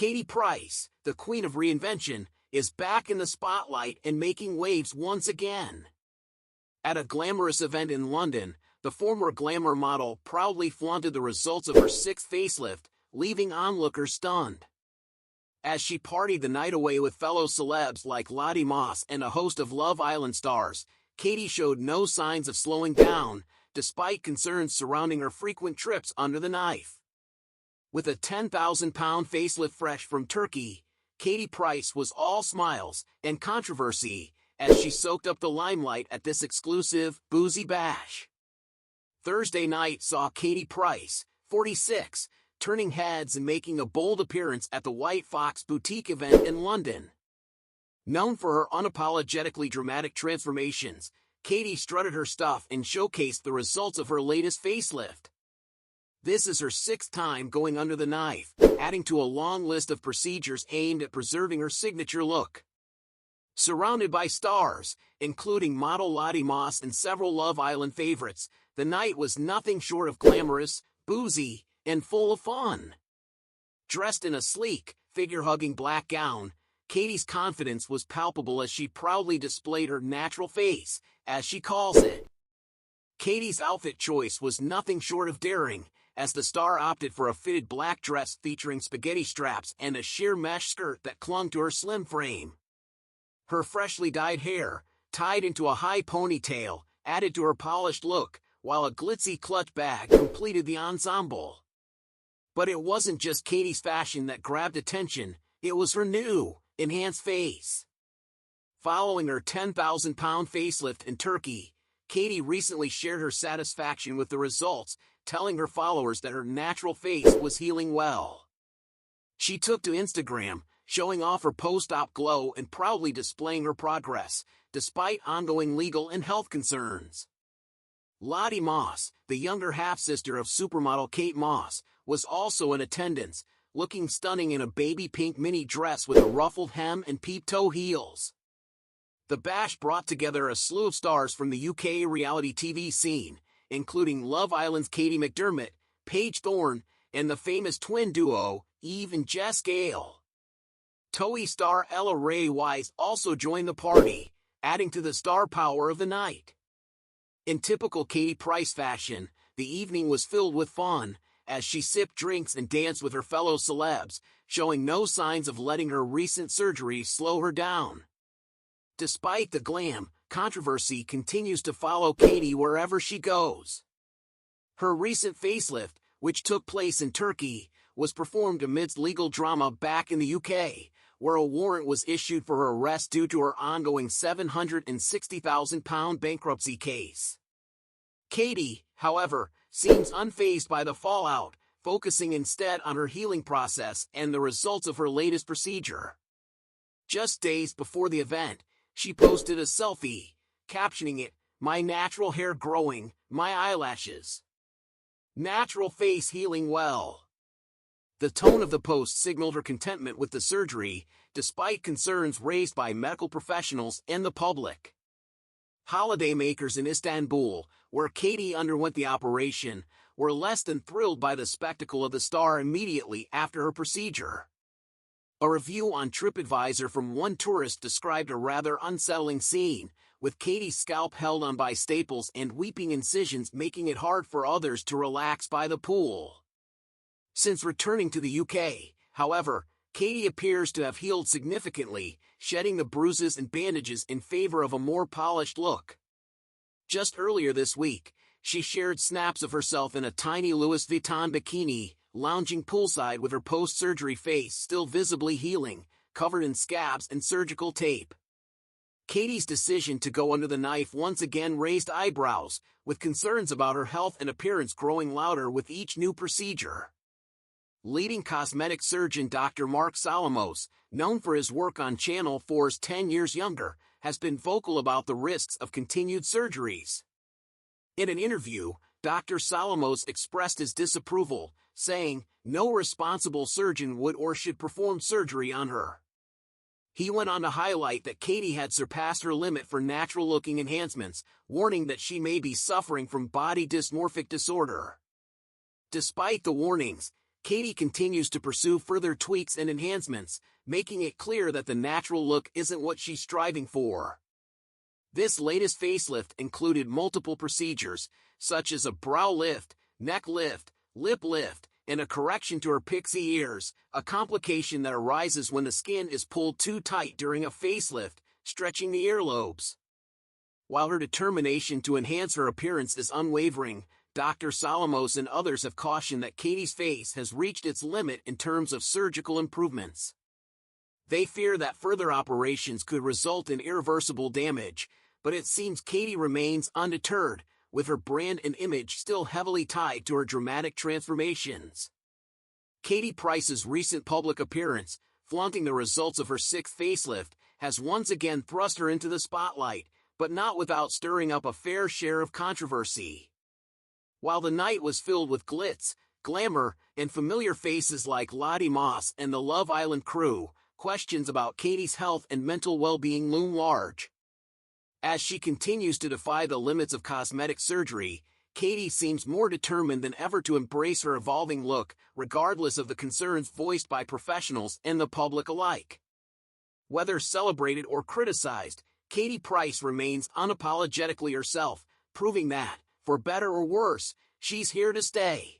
Katie Price, the queen of reinvention, is back in the spotlight and making waves once again. At a glamorous event in London, the former glamour model proudly flaunted the results of her sixth facelift, leaving onlookers stunned. As she partied the night away with fellow celebs like Lottie Moss and a host of Love Island stars, Katie showed no signs of slowing down, despite concerns surrounding her frequent trips under the knife. With a 10,000-pound facelift fresh from Turkey, Katie Price was all smiles and controversy as she soaked up the limelight at this exclusive, boozy bash. Thursday night saw Katie Price, 46, turning heads and making a bold appearance at the White Fox boutique event in London. Known for her unapologetically dramatic transformations, Katie strutted her stuff and showcased the results of her latest facelift. This is her sixth time going under the knife, adding to a long list of procedures aimed at preserving her signature look. Surrounded by stars, including model Lottie Moss and several Love Island favorites, the night was nothing short of glamorous, boozy, and full of fun. Dressed in a sleek, figure-hugging black gown, Katie's confidence was palpable as she proudly displayed her natural face, as she calls it. Katie's outfit choice was nothing short of daring, as the star opted for a fitted black dress featuring spaghetti straps and a sheer mesh skirt that clung to her slim frame. Her freshly dyed hair, tied into a high ponytail, added to her polished look, while a glitzy clutch bag completed the ensemble. But it wasn't just Katie's fashion that grabbed attention, it was her new, enhanced face. Following her 10,000-pound facelift in Turkey, Katie recently shared her satisfaction with the results, telling her followers that her natural face was healing well. She took to Instagram, showing off her post-op glow and proudly displaying her progress, despite ongoing legal and health concerns. Lottie Moss, the younger half-sister of supermodel Kate Moss, was also in attendance, looking stunning in a baby pink mini dress with a ruffled hem and peep-toe heels. The bash brought together a slew of stars from the UK reality TV scene, including Love Island's Katie McDermott, Paige Thorne, and the famous twin duo, Eve and Jess Gale. TOE star Ella Ray Wise also joined the party, adding to the star power of the night. In typical Katie Price fashion, the evening was filled with fun, as she sipped drinks and danced with her fellow celebs, showing no signs of letting her recent surgery slow her down. Despite the glam, controversy continues to follow Katie wherever she goes. Her recent facelift, which took place in Turkey, was performed amidst legal drama back in the UK, where a warrant was issued for her arrest due to her ongoing £760,000 bankruptcy case. Katie, however, seems unfazed by the fallout, focusing instead on her healing process and the results of her latest procedure. Just days before the event, she posted a selfie, captioning it, "My natural hair growing, my eyelashes. Natural face healing well." The tone of the post signaled her contentment with the surgery, despite concerns raised by medical professionals and the public. Holidaymakers in Istanbul, where Katie underwent the operation, were less than thrilled by the spectacle of the star immediately after her procedure. A review on TripAdvisor from one tourist described a rather unsettling scene, with Katie's scalp held on by staples and weeping incisions making it hard for others to relax by the pool. Since returning to the UK, however, Katie appears to have healed significantly, shedding the bruises and bandages in favor of a more polished look. Just earlier this week, she shared snaps of herself in a tiny Louis Vuitton bikini, lounging poolside with her post-surgery face still visibly healing, covered in scabs and surgical tape. Katie's decision to go under the knife once again raised eyebrows, with concerns about her health and appearance growing louder with each new procedure. Leading cosmetic surgeon Dr. Mark Salamos, known for his work on Channel 4's 10 Years Younger, has been vocal about the risks of continued surgeries. In an interview, Dr. Salamos expressed his disapproval, saying, "No responsible surgeon would or should perform surgery on her." He went on to highlight that Katie had surpassed her limit for natural-looking enhancements, warning that she may be suffering from body dysmorphic disorder. Despite the warnings, Katie continues to pursue further tweaks and enhancements, making it clear that the natural look isn't what she's striving for. This latest facelift included multiple procedures, such as a brow lift, neck lift, lip lift, and a correction to her pixie ears, a complication that arises when the skin is pulled too tight during a facelift, stretching the earlobes. While her determination to enhance her appearance is unwavering, Dr. Solomos and others have cautioned that Katie's face has reached its limit in terms of surgical improvements. They fear that further operations could result in irreversible damage, but it seems Katie remains undeterred, with her brand and image still heavily tied to her dramatic transformations. Katie Price's recent public appearance, flaunting the results of her sixth facelift, has once again thrust her into the spotlight, but not without stirring up a fair share of controversy. While the night was filled with glitz, glamour, and familiar faces like Lottie Moss and the Love Island crew, questions about Katie's health and mental well-being loom large. As she continues to defy the limits of cosmetic surgery, Katie seems more determined than ever to embrace her evolving look, regardless of the concerns voiced by professionals and the public alike. Whether celebrated or criticized, Katie Price remains unapologetically herself, proving that, for better or worse, she's here to stay.